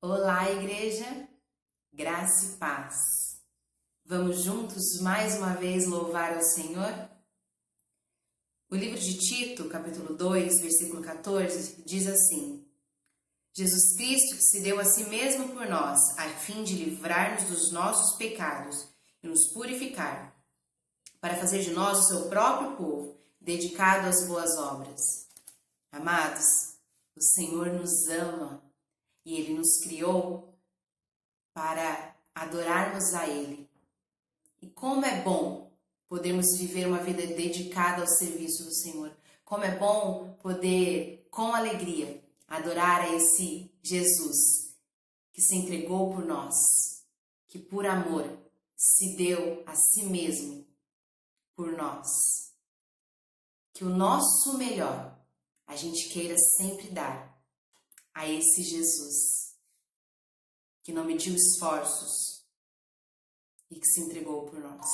Olá, igreja, graça e paz. Vamos juntos mais uma vez louvar ao Senhor? O livro de Tito, capítulo 2, versículo 14, diz assim: Jesus Cristo que se deu a si mesmo por nós, a fim de livrar-nos dos nossos pecados e nos purificar, para fazer de nós o seu próprio povo, dedicado às boas obras. Amados, o Senhor nos ama e Ele nos criou para adorarmos a Ele. E como é bom podermos viver uma vida dedicada ao serviço do Senhor. Como é bom poder, com alegria, adorar a esse Jesus que se entregou por nós, que por amor se deu a si mesmo por nós. Que o nosso melhor a gente queira sempre dar a esse Jesus que não mediu esforços e que se entregou por nós.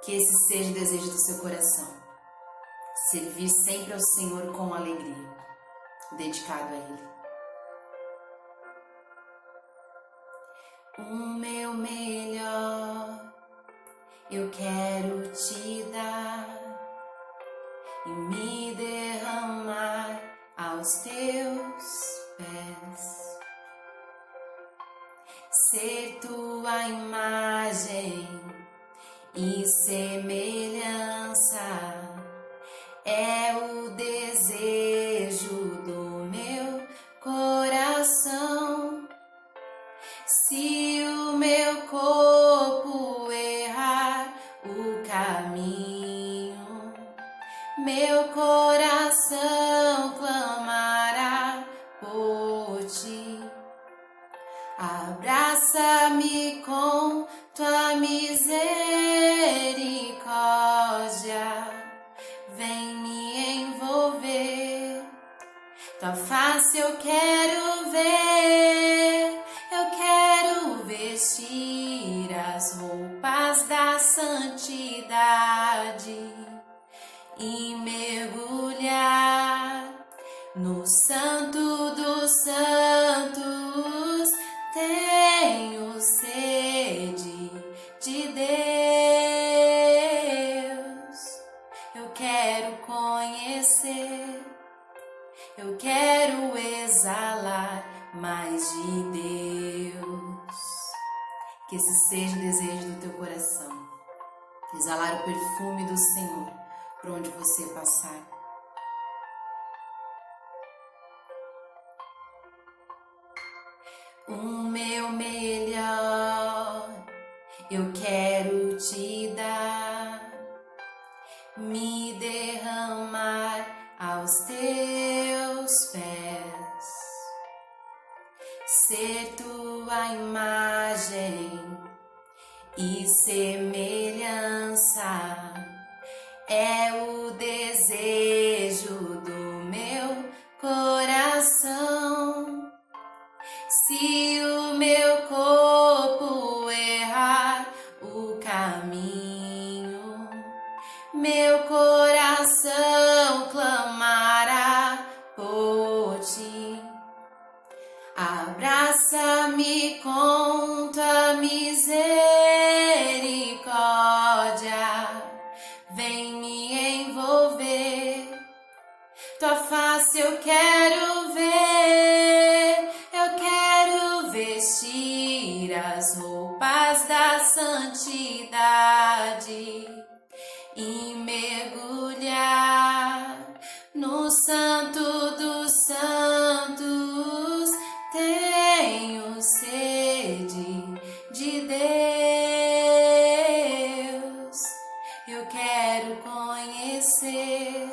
Que esse seja o desejo do seu coração, servir sempre ao Senhor com alegria, dedicado a Ele. O meu melhor eu quero te dar e me derramar aos teus pés. Ser tua imagem e semelhança é o desejo do meu coração. Se o meu corpo errar o caminho, meu coração clamará por ti. Abraça-me com tua misericórdia, vem me envolver. Tua face eu quero ver, eu quero vestir as roupas da santidade e mergulhar no Santo dos Santos. Tenho sede de Deus, eu quero conhecer, eu quero exalar mais de Deus. Que esse seja o desejo do teu coração, exalar o perfume do Senhor por onde você passar. O meu melhor eu quero te dar, me derramar aos teus pés, ser tua imagem e semelhança é o desejo do meu coração. Se o meu corpo errar o caminho, meu coração clamará por ti. Abraça-me com tua misericórdia, vem me envolver. Tua face eu quero ver, eu quero vestir as roupas da santidade e mergulhar no Santo dos Santos. Tenho sede de Deus, eu quero conhecer,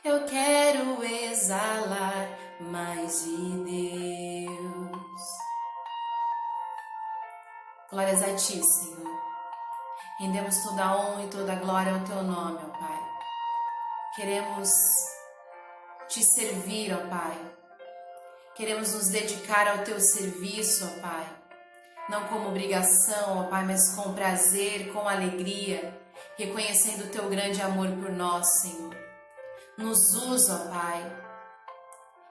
eu quero exalar mais de Deus. Glórias a ti, Senhor. Rendemos toda a honra e toda a glória ao teu nome, ó Pai. Queremos te servir, ó Pai. Queremos nos dedicar ao teu serviço, ó Pai. Não como obrigação, ó Pai, mas com prazer, com alegria, reconhecendo o teu grande amor por nós, Senhor. Nos usa, ó Pai.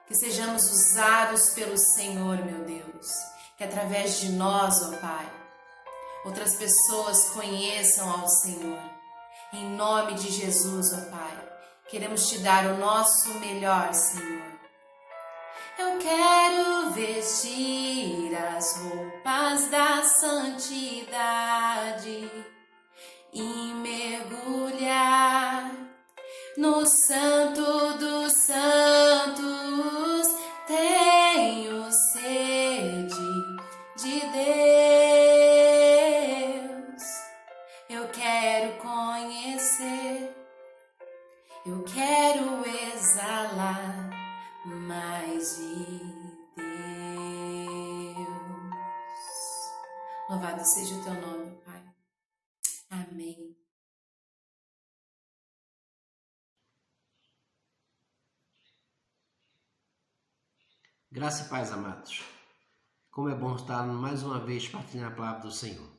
Que sejamos usados pelo Senhor, meu Deus. Que através de nós, ó Pai, outras pessoas conheçam ao Senhor. Em nome de Jesus, ó Pai, queremos te dar o nosso melhor, Senhor. Eu quero vestir as roupas da santidade e mergulhar no Santo dos Santos. Tenho sede de Deus. Eu quero conhecer, eu quero exalar mais de Deus. Louvado seja o teu nome, Pai. Amém. Graça e paz, amados. Como é bom estar mais uma vez partilhando a palavra do Senhor.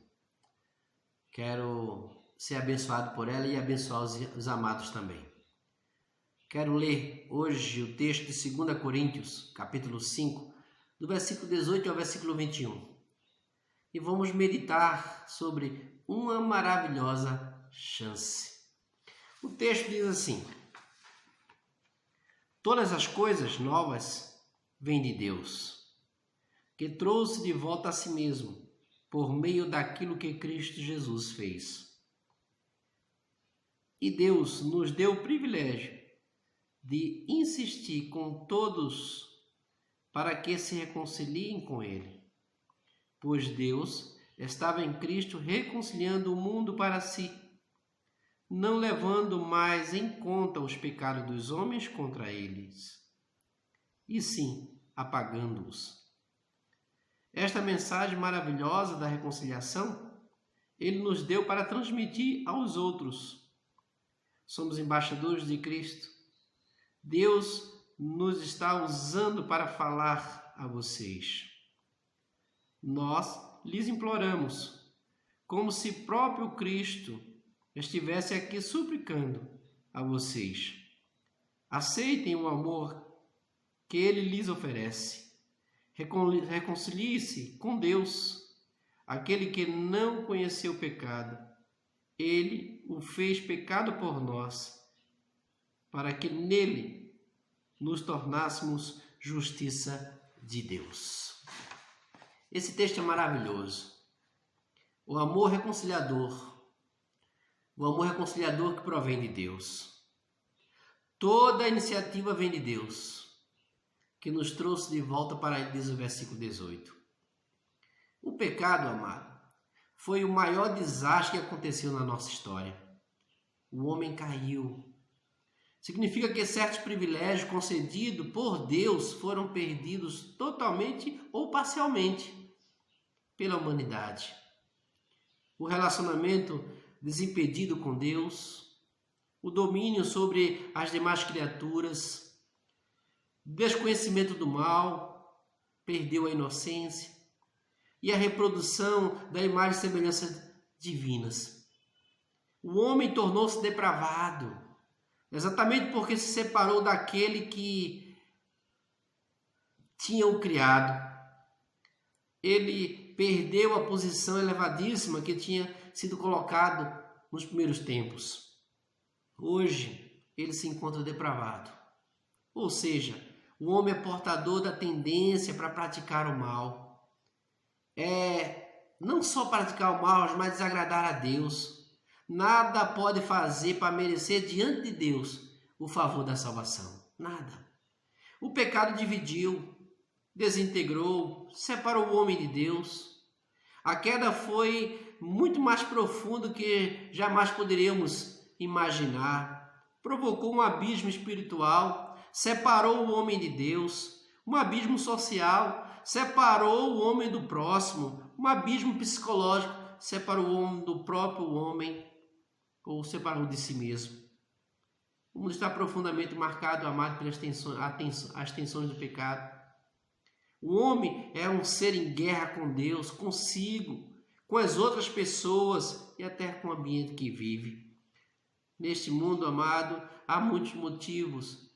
Quero ser abençoado por ela e abençoar os amados também. Quero ler hoje o texto de 2 Coríntios, capítulo 5, do versículo 18 ao versículo 21. E vamos meditar sobre uma maravilhosa chance. O texto diz assim: todas as coisas novas vêm de Deus, que trouxe de volta a si mesmo, por meio daquilo que Cristo Jesus fez. E Deus nos deu o privilégio de insistir com todos para que se reconciliem com Ele, pois Deus estava em Cristo reconciliando o mundo para si, não levando mais em conta os pecados dos homens contra eles, e sim apagando-os. Esta mensagem maravilhosa da reconciliação, Ele nos deu para transmitir aos outros. Somos embaixadores de Cristo. Deus nos está usando para falar a vocês. Nós lhes imploramos, como se próprio Cristo estivesse aqui suplicando a vocês. Aceitem o amor que Ele lhes oferece. Reconcilie-se com Deus, aquele que não conheceu o pecado. Ele o fez pecado por nós, para que nele nos tornássemos justiça de Deus. Esse texto é maravilhoso. O amor reconciliador que provém de Deus. Toda a iniciativa vem de Deus, que nos trouxe de volta para ele, diz o versículo 18. O pecado, amado, foi o maior desastre que aconteceu na nossa história. O homem caiu. Significa que certos privilégios concedidos por Deus foram perdidos totalmente ou parcialmente pela humanidade. O relacionamento desimpedido com Deus, o domínio sobre as demais criaturas, desconhecimento do mal, perdeu a inocência, e a reprodução da imagem e semelhança divinas. O homem tornou-se depravado, exatamente porque se separou daquele que tinha o criado. Ele perdeu a posição elevadíssima que tinha sido colocado nos primeiros tempos. Hoje, ele se encontra depravado. Ou seja, o homem é portador da tendência para praticar o mal. Não só praticar o mal, mas desagradar a Deus. Nada pode fazer para merecer diante de Deus o favor da salvação. Nada. O pecado dividiu, desintegrou, separou o homem de Deus. A queda foi muito mais profunda do que jamais poderíamos imaginar. Provocou um abismo espiritual, separou o homem de Deus, um abismo social, separou o homem do próximo, um abismo psicológico, separou o homem do próprio homem, ou separou de si mesmo. O mundo está profundamente marcado, amado, pelas tensões do pecado. O homem é um ser em guerra com Deus, consigo, com as outras pessoas e até com o ambiente que vive. Neste mundo, amado, há muitos motivos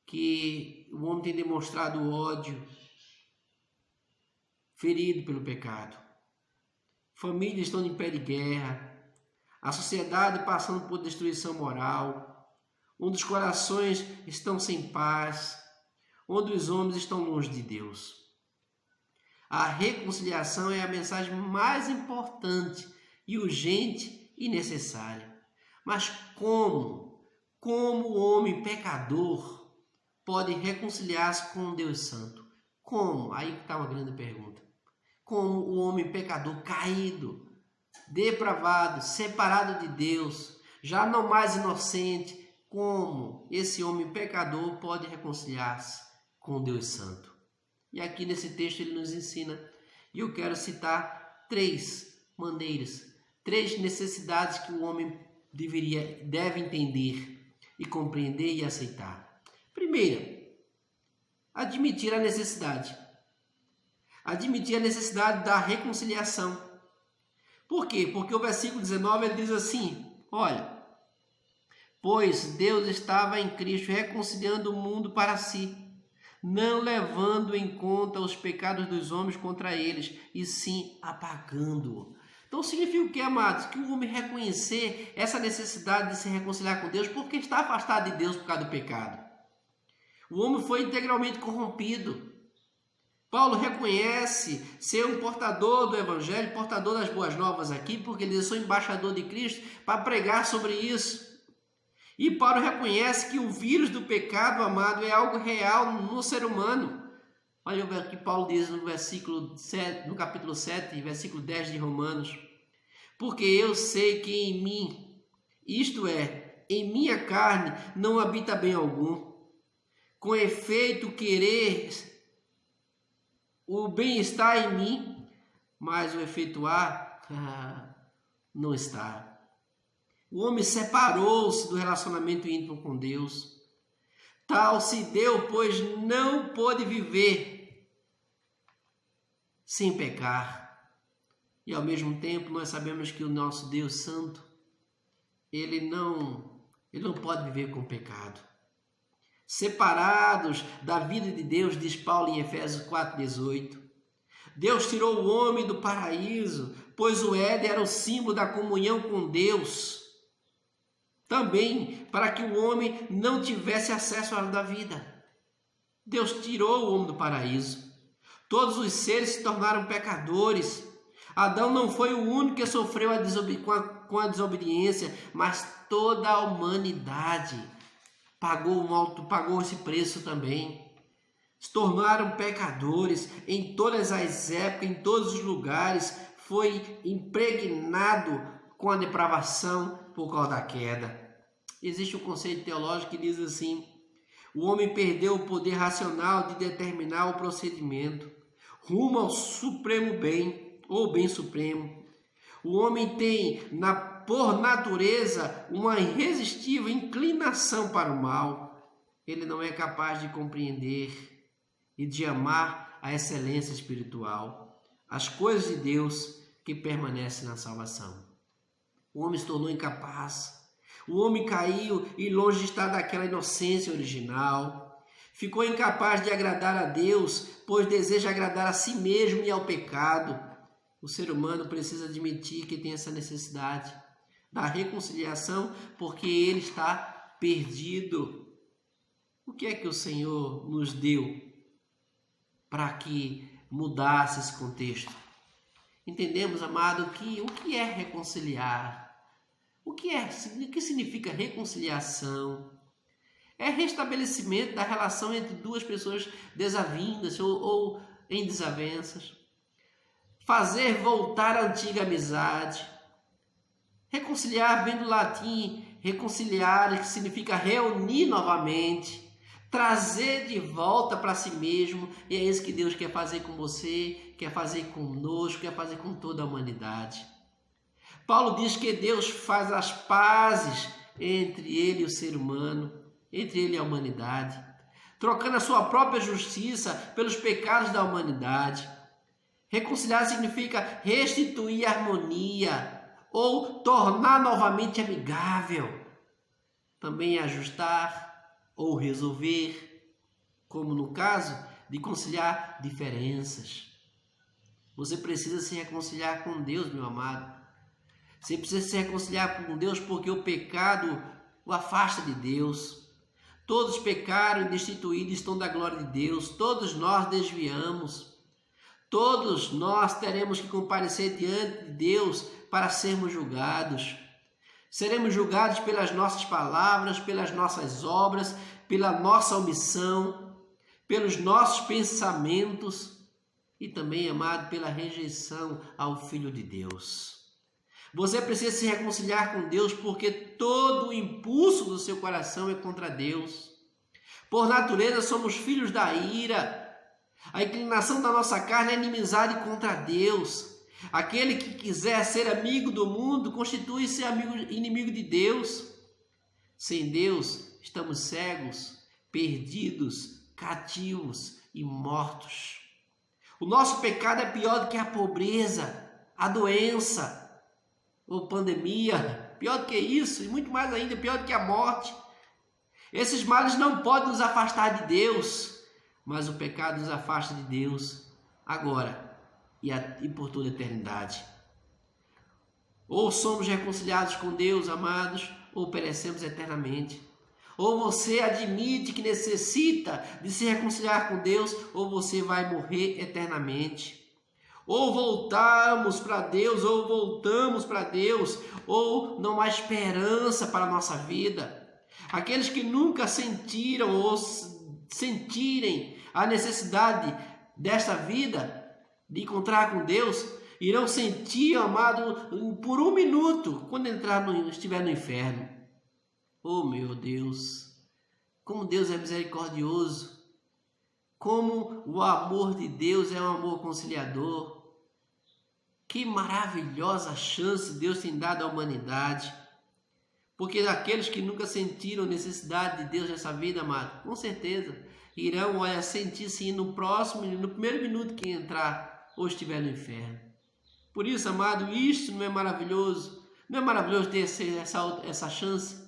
que o homem tem demonstrado ódio, ferido pelo pecado. Famílias estão em pé de guerra, a sociedade passando por destruição moral, onde os corações estão sem paz, onde os homens estão longe de Deus. A reconciliação é a mensagem mais importante e urgente e necessária. Mas como o homem pecador pode reconciliar-se com um Deus Santo? Como? Aí está uma grande pergunta. Como o homem pecador caído, depravado, separado de Deus, já não mais inocente, como esse homem pecador pode reconciliar-se com Deus Santo? E aqui nesse texto ele nos ensina, e eu quero citar 3 maneiras, 3 necessidades que o homem deve entender e compreender e aceitar. Primeira, admitir a necessidade. Admitir a necessidade da reconciliação. Por quê? Porque o versículo 19 ele diz assim, olha, pois Deus estava em Cristo reconciliando o mundo para si, não levando em conta os pecados dos homens contra eles, e sim apagando-o. Então significa o que, amados? Que o homem reconhecer essa necessidade de se reconciliar com Deus porque está afastado de Deus por causa do pecado. O homem foi integralmente corrompido. Paulo reconhece ser um portador do Evangelho, portador das boas novas aqui, porque ele diz, sou embaixador de Cristo para pregar sobre isso. E Paulo reconhece que o vírus do pecado, amado, é algo real no ser humano. Olha o que Paulo diz no capítulo 7, versículo 10 de Romanos. Porque eu sei que em mim, isto é, em minha carne, não habita bem algum. Com efeito, querer o bem-estar em mim, mas o efetuar não está. O homem separou-se do relacionamento íntimo com Deus. Tal se deu, pois não pôde viver sem pecar. E ao mesmo tempo nós sabemos que o nosso Deus Santo, ele não pode viver com pecado. Separados da vida de Deus, diz Paulo em Efésios 4,18. Deus tirou o homem do paraíso, pois o Éden era o símbolo da comunhão com Deus. Também para que o homem não tivesse acesso à árvore da vida. Deus tirou o homem do paraíso. Todos os seres se tornaram pecadores. Adão não foi o único que sofreu com a desobediência, mas toda a humanidade pagou esse preço também. Se tornaram pecadores em todas as épocas, em todos os lugares. Foi impregnado com a depravação por causa da queda. Existe um conceito teológico que diz assim: o homem perdeu o poder racional de determinar o procedimento rumo ao supremo bem, ou bem supremo. O homem tem, por natureza, uma irresistível inclinação para o mal. Ele não é capaz de compreender e de amar a excelência espiritual, as coisas de Deus que permanecem na salvação. O homem se tornou incapaz. O homem caiu e longe de estar daquela inocência original. Ficou incapaz de agradar a Deus, pois deseja agradar a si mesmo e ao pecado. O ser humano precisa admitir que tem essa necessidade da reconciliação, porque ele está perdido. O que é que o Senhor nos deu para que mudasse esse contexto? Entendemos, amado, que o que é reconciliar? O que significa reconciliação? É restabelecimento da relação entre duas pessoas desavindas ou em desavenças. Fazer voltar a antiga amizade. Reconciliar vem do latim reconciliar, que significa reunir novamente. Trazer de volta para si mesmo. E é isso que Deus quer fazer com você, quer fazer conosco, quer fazer com toda a humanidade. Paulo diz que Deus faz as pazes entre ele e o ser humano, entre ele e a humanidade, trocando a sua própria justiça pelos pecados da humanidade. Reconciliar significa restituir a harmonia ou tornar novamente amigável. Também ajustar ou resolver. como no caso de conciliar diferenças. Você precisa se reconciliar com Deus, meu amado. Você precisa se reconciliar com Deus porque o pecado o afasta de Deus. Todos pecaram e destituídos estão da glória de Deus. Todos nós desviamos. Todos nós teremos que comparecer diante de Deus para sermos julgados. Seremos julgados pelas nossas palavras, pelas nossas obras, pela nossa omissão, pelos nossos pensamentos e também, amado, pela rejeição ao Filho de Deus. Você precisa se reconciliar com Deus porque todo o impulso do seu coração é contra Deus. Por natureza somos filhos da ira. A inclinação da nossa carne é inimizade contra Deus. Aquele que quiser ser amigo do mundo constitui-se inimigo de Deus. Sem Deus estamos cegos, perdidos, cativos e mortos. O nosso pecado é pior do que a pobreza, a doença, ou pandemia, pior do que isso, e muito mais ainda, pior do que a morte. Esses males não podem nos afastar de Deus, mas o pecado nos afasta de Deus agora e por toda a eternidade. Ou somos reconciliados com Deus, amados, ou perecemos eternamente. Ou você admite que necessita de se reconciliar com Deus, ou você vai morrer eternamente. Ou voltamos para Deus, ou voltamos para Deus, ou não há esperança para a nossa vida. Aqueles que nunca sentiram ou sentirem a necessidade desta vida, de encontrar com Deus, irão sentir, amado, por um minuto, quando estiver no inferno. Oh, meu Deus, como Deus é misericordioso, como o amor de Deus é um amor conciliador. Que maravilhosa chance Deus tem dado à humanidade. Porque aqueles que nunca sentiram necessidade de Deus nessa vida, amado, com certeza irão sentir sim no primeiro minuto que entrar ou estiver no inferno. Por isso, amado, isto não é maravilhoso? Não é maravilhoso ter essa chance?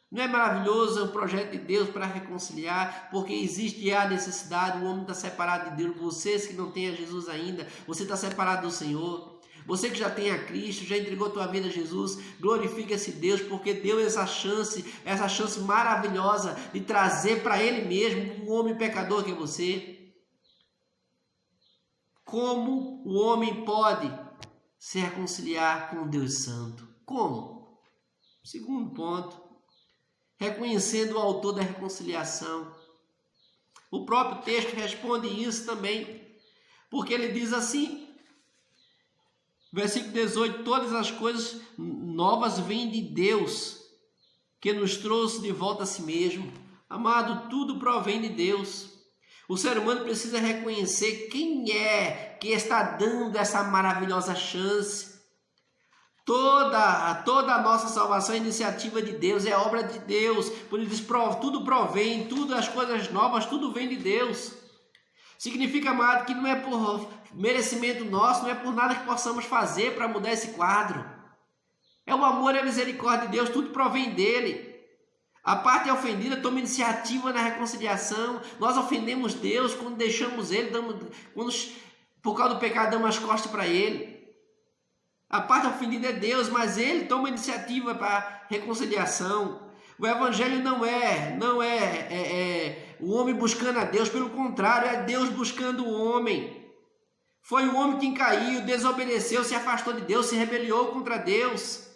Não é maravilhoso o projeto de Deus para reconciliar? Porque existe a necessidade, o homem está separado de Deus. Vocês que não têm a Jesus ainda, você está separado do Senhor. Você que já tem a Cristo, já entregou a tua vida a Jesus, glorifica esse Deus, porque deu essa chance maravilhosa de trazer para Ele mesmo um homem pecador que é você. Como o homem pode se reconciliar com Deus Santo? Como? Segundo ponto, reconhecendo o autor da reconciliação. O próprio texto responde isso também, porque ele diz assim, versículo 18, todas as coisas novas vêm de Deus, que nos trouxe de volta a si mesmo. Amado, tudo provém de Deus. O ser humano precisa reconhecer quem é que está dando essa maravilhosa chance. Toda a nossa salvação é iniciativa de Deus, é obra de Deus. Por isso tudo provém, tudo as coisas novas, tudo vem de Deus. Significa, amado, que não é por merecimento nosso, não é por nada que possamos fazer para mudar esse quadro. É o amor e a misericórdia de Deus, tudo provém dele. A parte ofendida toma iniciativa na reconciliação. Nós ofendemos Deus quando deixamos Ele, por causa do pecado damos as costas para Ele. A parte ofendida é Deus, mas Ele toma iniciativa para a reconciliação. O Evangelho não é o homem buscando a Deus, pelo contrário, é Deus buscando o homem. Foi o homem que caiu, desobedeceu, se afastou de Deus, se rebeliou contra Deus.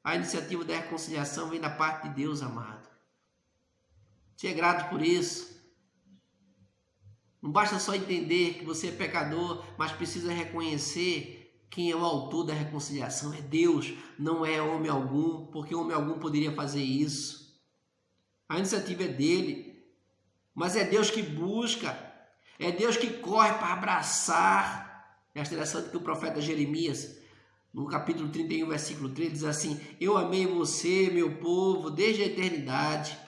A iniciativa da reconciliação vem da parte de Deus, amado. Seja grato por isso. Não basta só entender que você é pecador, mas precisa reconhecer quem é o autor da reconciliação. É Deus, não é homem algum, porque homem algum poderia fazer isso. A iniciativa é dele, mas é Deus que busca, é Deus que corre para abraçar. É interessante que o profeta Jeremias, no capítulo 31, versículo 3, diz assim: eu amei você, meu povo, desde a eternidade.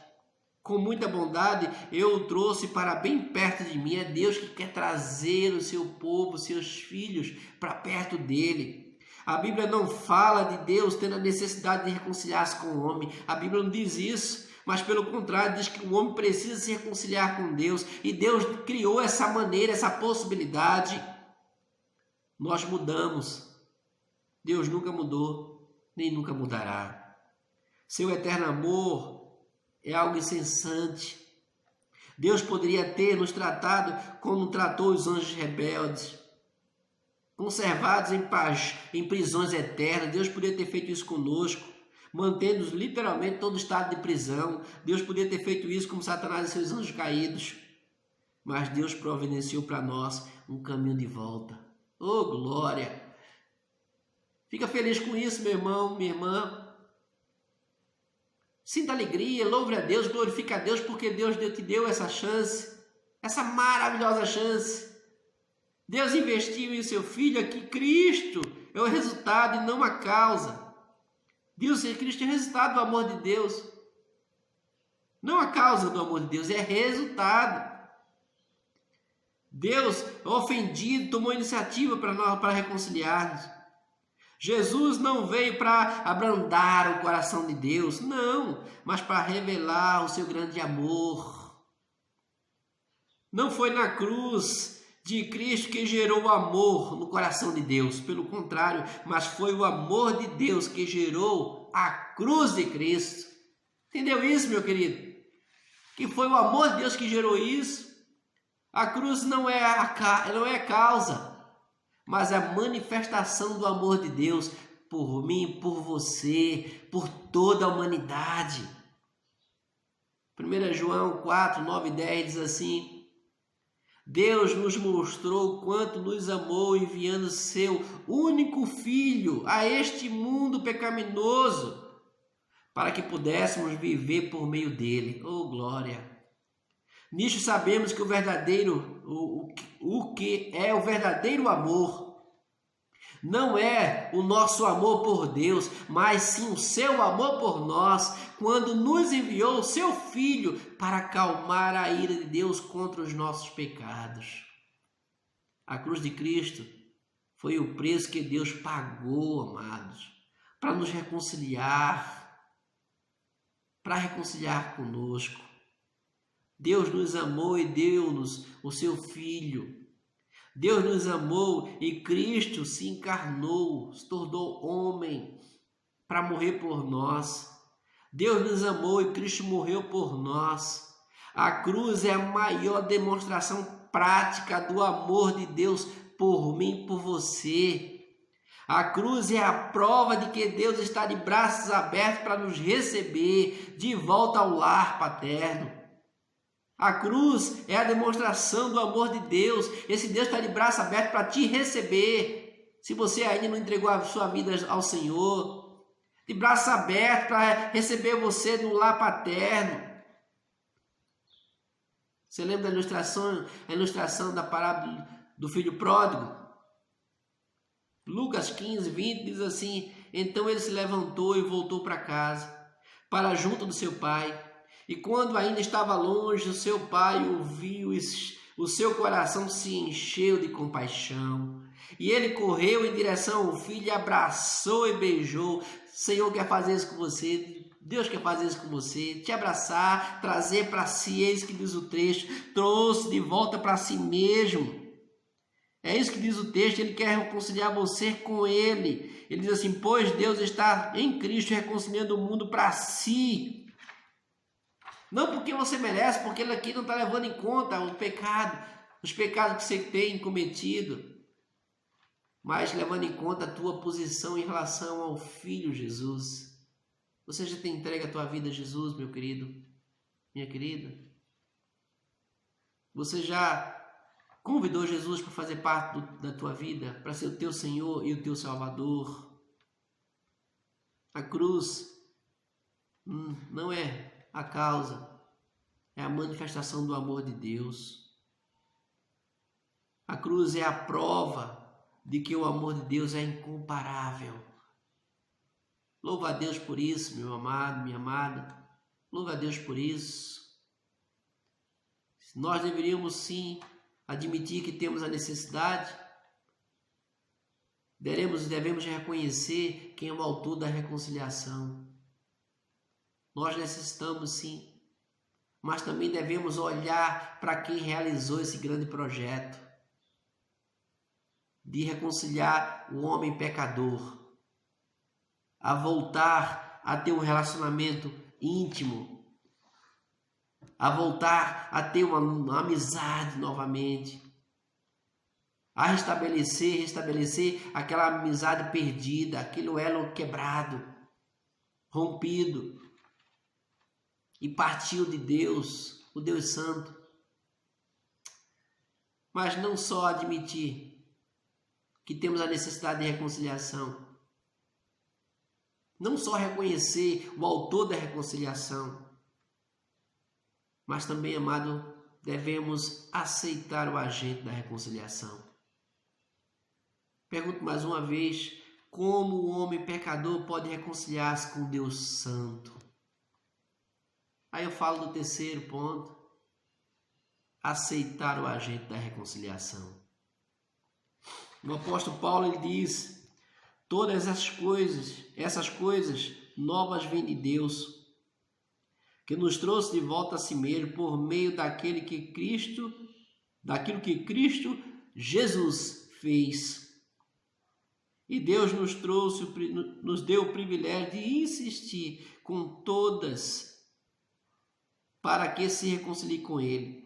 Com muita bondade eu o trouxe para bem perto de mim. É Deus que quer trazer o seu povo, seus filhos, para perto dele. A Bíblia não fala de Deus tendo a necessidade de reconciliar-se com o homem. A Bíblia não diz isso. mas pelo contrário, diz que o homem precisa se reconciliar com Deus, e Deus criou essa maneira, essa possibilidade. Nós mudamos. Deus nunca mudou, nem nunca mudará. Seu eterno amor é algo incessante. Deus poderia ter nos tratado como tratou os anjos rebeldes, conservados em prisões eternas. Deus poderia ter feito isso conosco, mantendo-nos literalmente todo estado de prisão. Deus poderia ter feito isso como Satanás e seus anjos caídos. Mas Deus providenciou para nós um caminho de volta. Oh, glória! Fica feliz com isso, meu irmão, minha irmã. Sinta alegria, louve a Deus, glorifique a Deus, porque Deus te deu essa chance, essa maravilhosa chance. Deus investiu em seu Filho aqui. Cristo é o resultado e não a causa. Deus e Cristo é o resultado do amor de Deus. Não a causa do amor de Deus, é resultado. Deus, ofendido, tomou iniciativa para reconciliar-nos. Jesus não veio para abrandar o coração de Deus, não, mas para revelar o seu grande amor. Não foi na cruz de Cristo que gerou o amor no coração de Deus, pelo contrário, mas foi o amor de Deus que gerou a cruz de Cristo. Entendeu isso, meu querido? Que foi o amor de Deus que gerou isso. A cruz não é a causa, mas a manifestação do amor de Deus por mim, por você, por toda a humanidade. 1 João 4, 9 e 10 diz assim: Deus nos mostrou quanto nos amou, enviando seu único Filho a este mundo pecaminoso, para que pudéssemos viver por meio dele. Oh, glória! Nisto sabemos que o que é o verdadeiro amor não é o nosso amor por Deus, mas sim o seu amor por nós, quando nos enviou o seu Filho para acalmar a ira de Deus contra os nossos pecados. A cruz de Cristo foi o preço que Deus pagou, amados, para nos reconciliar, para reconciliar conosco. Deus nos amou e deu-nos o seu Filho. Deus nos amou e Cristo se encarnou, se tornou homem para morrer por nós. Deus nos amou e Cristo morreu por nós. A cruz é a maior demonstração prática do amor de Deus por mim e por você. A cruz é a prova de que Deus está de braços abertos para nos receber de volta ao lar paterno. A cruz é a demonstração do amor de Deus. Esse Deus está de braço aberto para te receber. Se você ainda não entregou a sua vida ao Senhor, de braço aberto para receber você no lar paterno. Você lembra da ilustração da parábola do filho pródigo? Lucas 15, 20 diz assim: Então ele se levantou e voltou para casa, para junto do seu pai. E quando ainda estava longe, o seu pai o viu e o seu coração se encheu de compaixão. E ele correu em direção ao filho, abraçou e beijou. O Senhor quer fazer isso com você. Deus quer fazer isso com você. Te abraçar, trazer para si. Eis que diz o texto. Trouxe de volta para si mesmo. É isso que diz o texto. Ele quer reconciliar você com ele. Ele diz assim: pois Deus está em Cristo reconciliando o mundo para si. Não porque você merece, porque ele aqui não está levando em conta o pecado, os pecados que você tem cometido, mas levando em conta a tua posição em relação ao Filho Jesus. Você já tem entregue a tua vida a Jesus, meu querido, minha querida? Você já convidou Jesus para fazer parte da tua vida, para ser o teu Senhor e o teu Salvador? A cruz não é a causa, é a manifestação do amor de Deus. A cruz é a prova de que o amor de Deus é incomparável. Louva a Deus por isso, meu amado, minha amada. Louva a Deus por isso. Nós deveríamos sim admitir que temos a necessidade. Devemos reconhecer quem é o autor da reconciliação. Nós necessitamos sim. Mas também devemos olhar para quem realizou esse grande projeto de reconciliar o homem pecador, a voltar a ter um relacionamento íntimo, a voltar a ter uma amizade novamente, a restabelecer aquela amizade perdida, aquele elo quebrado, rompido, e partiu de Deus, o Deus Santo. Mas não só admitir que temos a necessidade de reconciliação, não só reconhecer o autor da reconciliação, mas também, amado, devemos aceitar o agente da reconciliação. Pergunto mais uma vez, como o homem pecador pode reconciliar-se com Deus Santo? Aí eu falo do terceiro ponto, aceitar o agente da reconciliação. O apóstolo Paulo ele diz, todas essas coisas novas vêm de Deus, que nos trouxe de volta a si mesmo por meio daquilo que Cristo Jesus fez. E Deus nos deu o privilégio de insistir com todas para que se reconcilie com Ele,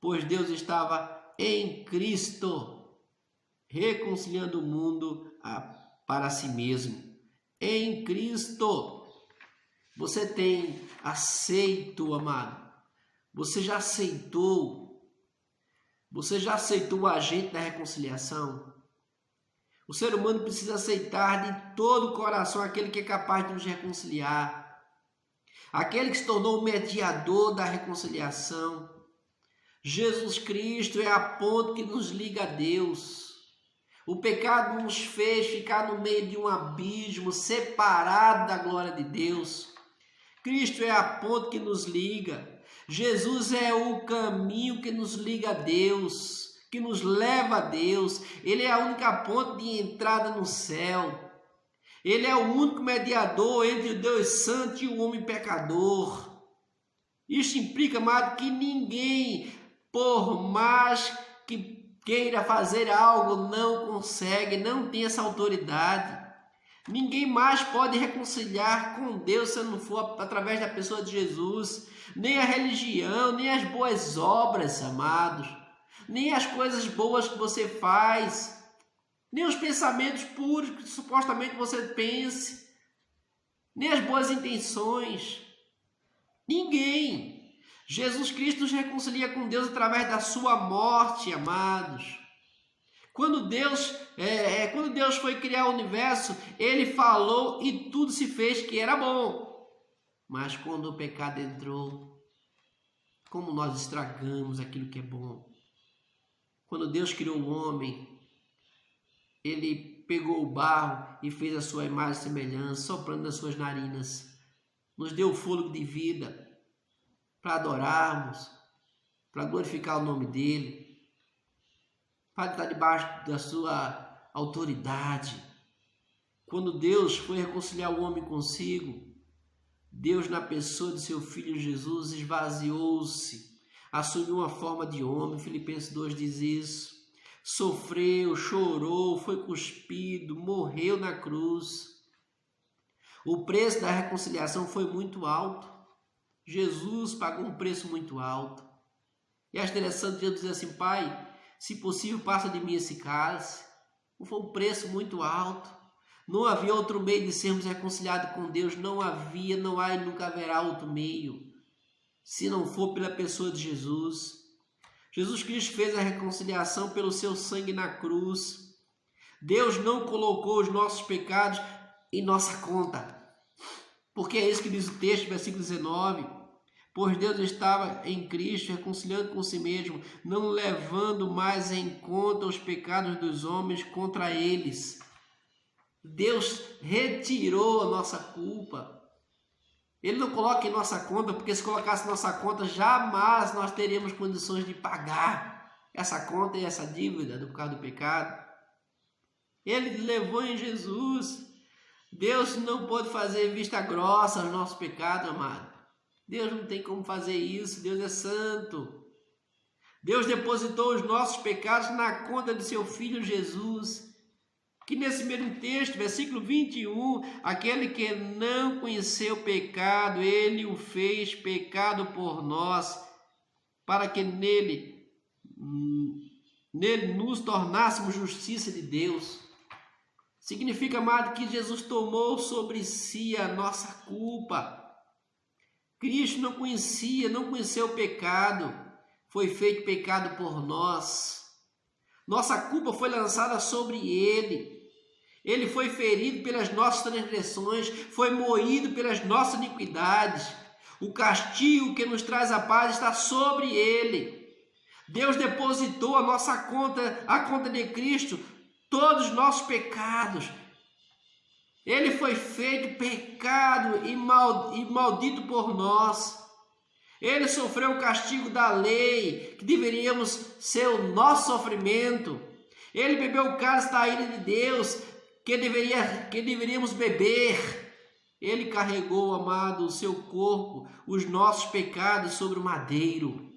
pois Deus estava em Cristo, reconciliando o mundo para si mesmo. Em Cristo. Você tem aceito, amado? Você já aceitou o agente da reconciliação? O ser humano precisa aceitar de todo o coração aquele que é capaz de nos reconciliar. Aquele que se tornou o mediador da reconciliação. Jesus Cristo é a ponte que nos liga a Deus. O pecado nos fez ficar no meio de um abismo, separado da glória de Deus. Cristo é a ponte que nos liga. Jesus é o caminho que nos liga a Deus, que nos leva a Deus. Ele é a única ponte de entrada no céu. Ele é o único mediador entre o Deus Santo e o homem pecador. Isso implica, amado, que ninguém, por mais que queira fazer algo, não consegue, não tem essa autoridade. Ninguém mais pode reconciliar com Deus se não for através da pessoa de Jesus. Nem a religião, nem as boas obras, amados. Nem as coisas boas que você faz. Nem os pensamentos puros que supostamente você pense. Nem as boas intenções. Ninguém. Jesus Cristo nos reconcilia com Deus através da sua morte, amados. Quando Deus foi criar o universo, Ele falou e tudo se fez que era bom. Mas quando o pecado entrou, como nós estragamos aquilo que é bom. Quando Deus criou o homem, Ele pegou o barro e fez a sua imagem e semelhança, soprando nas suas narinas. Nos deu o fôlego de vida para adorarmos, para glorificar o nome dEle, para estar debaixo da sua autoridade. Quando Deus foi reconciliar o homem consigo, Deus, na pessoa de seu Filho Jesus, esvaziou-se, assumiu uma forma de homem. Filipenses 2 diz isso. Sofreu, chorou, foi cuspido, morreu na cruz. O preço da reconciliação foi muito alto. Jesus pagou um preço muito alto. E a interessante Deus diz assim: Pai, se possível, passa de mim esse cálice. Foi um preço muito alto. Não havia outro meio de sermos reconciliados com Deus. Não havia, não há e nunca haverá outro meio, se não for pela pessoa de Jesus. Jesus Cristo fez a reconciliação pelo seu sangue na cruz. Deus não colocou os nossos pecados em nossa conta. Porque é isso que diz o texto, versículo 19. Pois Deus estava em Cristo reconciliando com si mesmo, não levando mais em conta os pecados dos homens contra eles. Deus retirou a nossa culpa. Ele não coloca em nossa conta, porque se colocasse em nossa conta, jamais nós teríamos condições de pagar essa conta e essa dívida por causa do pecado. Ele levou em Jesus. Deus não pode fazer vista grossa aos nossos pecados, amado. Deus não tem como fazer isso. Deus é santo. Deus depositou os nossos pecados na conta de seu Filho Jesus. Que nesse mesmo texto, versículo 21, aquele que não conheceu pecado, ele o fez pecado por nós, para que nele nos tornássemos justiça de Deus. Significa, amado, que Jesus tomou sobre si a nossa culpa. Cristo não conheceu o pecado, foi feito pecado por nós. Nossa culpa foi lançada sobre ele. Ele foi ferido pelas nossas transgressões, foi moído pelas nossas iniquidades. O castigo que nos traz a paz está sobre ele. Deus depositou a conta de Cristo, todos os nossos pecados. Ele foi feito pecado e maldito por nós. Ele sofreu o castigo da lei, que deveríamos ser o nosso sofrimento. Ele bebeu o cálice da ira de Deus, que deveríamos beber. Ele carregou, amado, o seu corpo, os nossos pecados sobre o madeiro.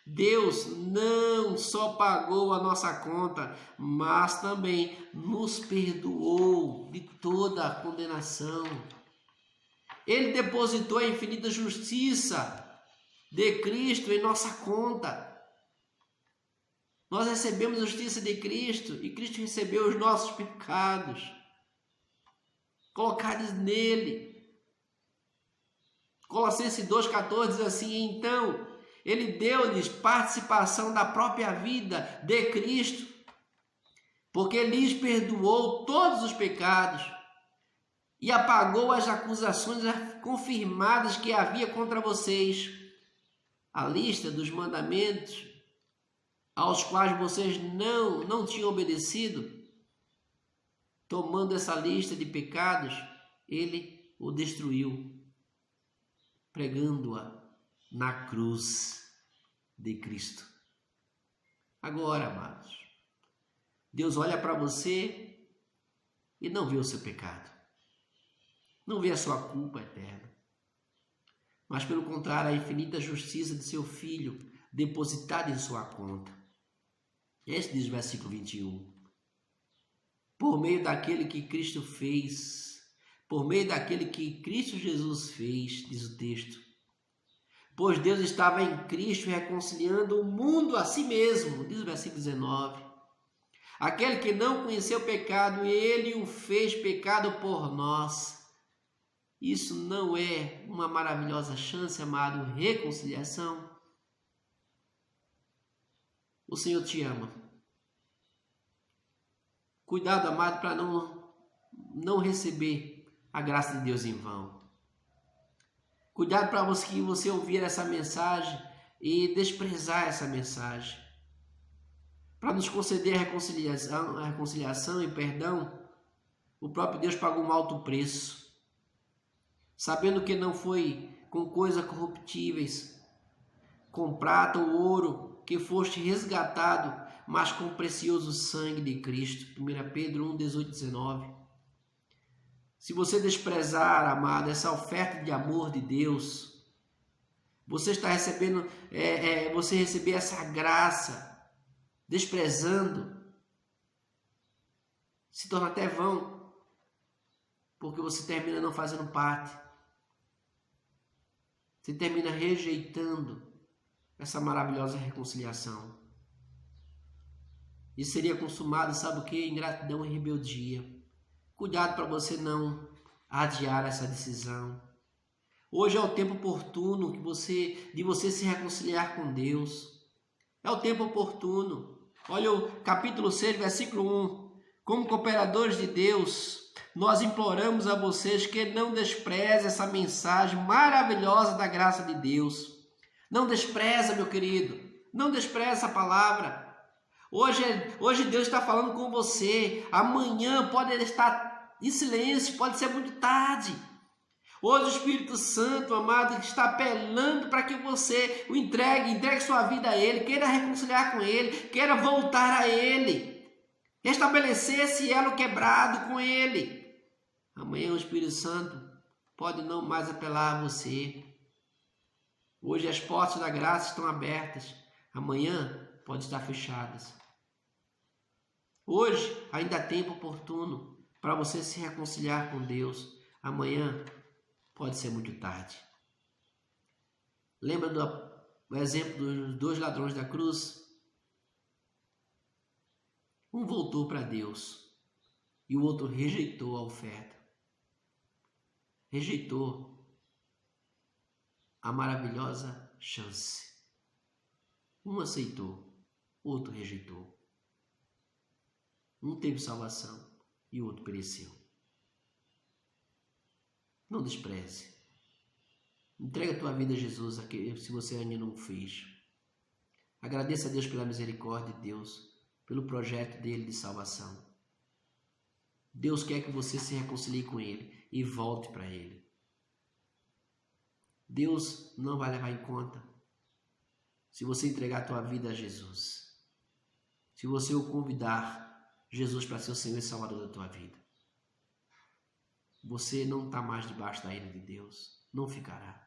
Deus não só pagou a nossa conta, mas também nos perdoou de toda a condenação. Ele depositou a infinita justiça de Cristo em nossa conta. Nós recebemos a justiça de Cristo e Cristo recebeu os nossos pecados colocados nele. Colossenses 2,14 diz assim: então ele deu-lhes participação da própria vida de Cristo, porque lhes perdoou todos os pecados e apagou as acusações confirmadas que havia contra vocês. A lista dos mandamentos aos quais vocês não tinham obedecido, tomando essa lista de pecados, ele o destruiu, pregando-a na cruz de Cristo. Agora, amados, Deus olha para você e não vê o seu pecado, não vê a sua culpa eterna, mas pelo contrário, a infinita justiça de seu Filho depositada em sua conta. Este diz o versículo 21. Por meio daquele que Cristo fez, por meio daquele que Cristo Jesus fez, diz o texto. Pois Deus estava em Cristo reconciliando o mundo a si mesmo, diz o versículo 19. Aquele que não conheceu o pecado, ele o fez pecado por nós. Isso não é uma maravilhosa chance, amado, reconciliação? O Senhor te ama. Cuidado, amado, para não receber a graça de Deus em vão. Cuidado para você ouvir essa mensagem e desprezar essa mensagem. Para nos conceder a reconciliação e perdão, o próprio Deus pagou um alto preço. Sabendo que não foi com coisas corruptíveis, com prata ou ouro, que foste resgatado, mas com o precioso sangue de Cristo. 1 Pedro 1, 18, 19. Se você desprezar, amado, essa oferta de amor de Deus, você está recebendo, você receber essa graça, desprezando, se torna até vão, porque você termina não fazendo parte. Você termina rejeitando essa maravilhosa reconciliação. Isso seria consumado, sabe o que? Ingratidão e rebeldia. Cuidado para você não adiar essa decisão. Hoje é o tempo oportuno de você se reconciliar com Deus. É o tempo oportuno. Olha o capítulo 6, versículo 1. Como cooperadores de Deus, nós imploramos a vocês que não desprezem essa mensagem maravilhosa da graça de Deus. Não despreza, meu querido. Não despreza essa palavra. Hoje Deus está falando com você. Amanhã pode estar em silêncio, pode ser muito tarde. Hoje o Espírito Santo, amado, está apelando para que você o entregue sua vida a Ele, queira reconciliar com Ele, queira voltar a Ele, restabelecer esse elo quebrado com Ele. Amanhã o Espírito Santo pode não mais apelar a você. Hoje as portas da graça estão abertas. Amanhã pode estar fechadas. Hoje ainda há tempo oportuno para você se reconciliar com Deus. Amanhã pode ser muito tarde. Lembra do exemplo dos 2 ladrões da cruz? Um voltou para Deus e o outro rejeitou a oferta. Rejeitou a maravilhosa chance. Um aceitou, o outro rejeitou. Um teve salvação e o outro pereceu. Não despreze. Entrega a tua vida a Jesus se você ainda não o fez. Agradeça a Deus pela misericórdia de Deus, pelo projeto dele de salvação. Deus quer que você se reconcilie com ele e volte para ele. Deus não vai levar em conta se você entregar a tua vida a Jesus. Se você o convidar Jesus para ser o Senhor e Salvador da tua vida. Você não está mais debaixo da ira de Deus. Não ficará.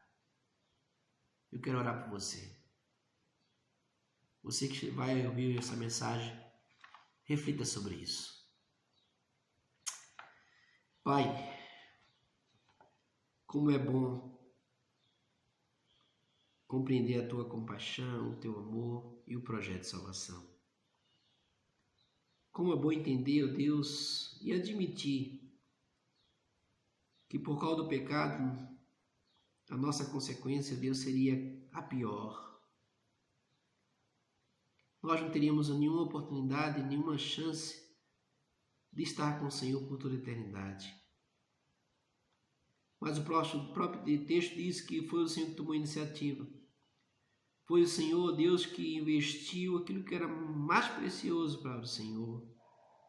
Eu quero orar por você. Você que vai ouvir essa mensagem, reflita sobre isso. Pai, como é bom compreender a tua compaixão, o teu amor e o projeto de salvação. Como é bom entender, ó Deus, e admitir que por causa do pecado, a nossa consequência, Deus, seria a pior. Nós não teríamos nenhuma oportunidade, nenhuma chance de estar com o Senhor por toda a eternidade. Mas o próprio texto diz que foi o Senhor que tomou a iniciativa. Foi o Senhor, Deus, que investiu aquilo que era mais precioso para o Senhor,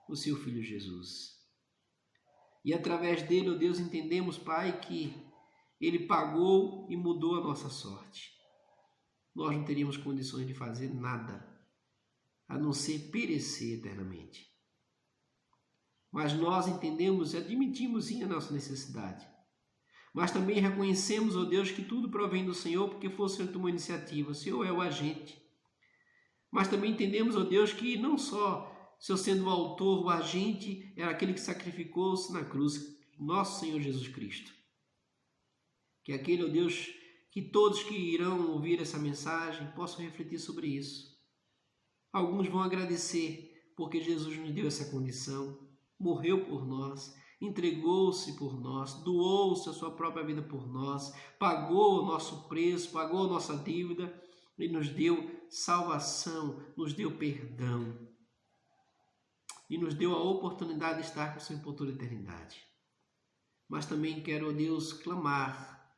o seu Filho Jesus. E através dele, ó Deus, entendemos, Pai, que ele pagou e mudou a nossa sorte. Nós não teríamos condições de fazer nada, a não ser perecer eternamente. Mas nós entendemos e admitimos sim a nossa necessidade. Mas também reconhecemos, ó Deus, que tudo provém do Senhor, porque foi o Senhor que tomou a iniciativa. O Senhor é o agente. Mas também entendemos, ó Deus, que não só o Senhor sendo o autor, o agente, era aquele que sacrificou-se na cruz, nosso Senhor Jesus Cristo. Que aquele, ó Deus, que todos que irão ouvir essa mensagem possam refletir sobre isso. Alguns vão agradecer, porque Jesus nos deu essa condição, morreu por nós, entregou-se por nós, doou-se a sua própria vida por nós, pagou o nosso preço, pagou a nossa dívida e nos deu salvação, nos deu perdão e nos deu a oportunidade de estar com o Senhor por toda a eternidade. Mas também quero, ó Deus, clamar,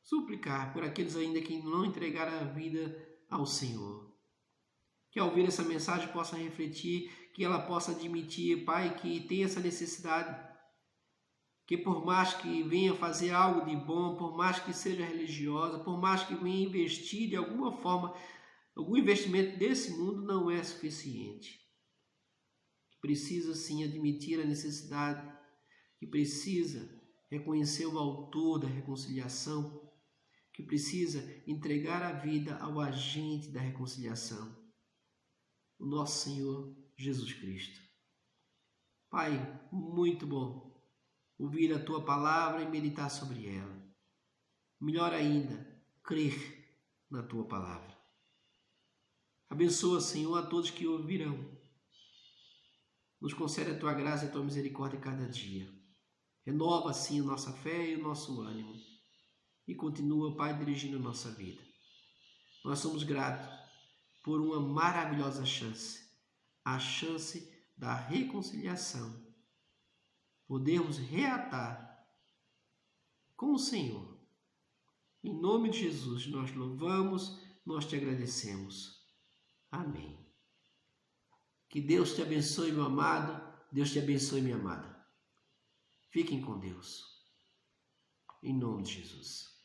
suplicar por aqueles ainda que não entregaram a vida ao Senhor. Que ao ouvir essa mensagem possa refletir, que ela possa admitir, Pai, que tem essa necessidade. Que por mais que venha fazer algo de bom, por mais que seja religiosa, por mais que venha investir de alguma forma, algum investimento desse mundo não é suficiente. Precisa sim admitir a necessidade, que precisa reconhecer o autor da reconciliação, que precisa entregar a vida ao agente da reconciliação, o nosso Senhor Jesus Cristo. Pai, muito bom ouvir a tua palavra e meditar sobre ela. Melhor ainda, crer na tua palavra. Abençoa, Senhor, a todos que ouvirão. Nos concede a tua graça e a tua misericórdia cada dia. Renova, assim, a nossa fé e o nosso ânimo. E continua, Pai, dirigindo a nossa vida. Nós somos gratos por uma maravilhosa chance. A chance da reconciliação. Podermos reatar com o Senhor. Em nome de Jesus, nós louvamos, nós te agradecemos. Amém. Que Deus te abençoe, meu amado. Deus te abençoe, minha amada. Fiquem com Deus. Em nome de Jesus.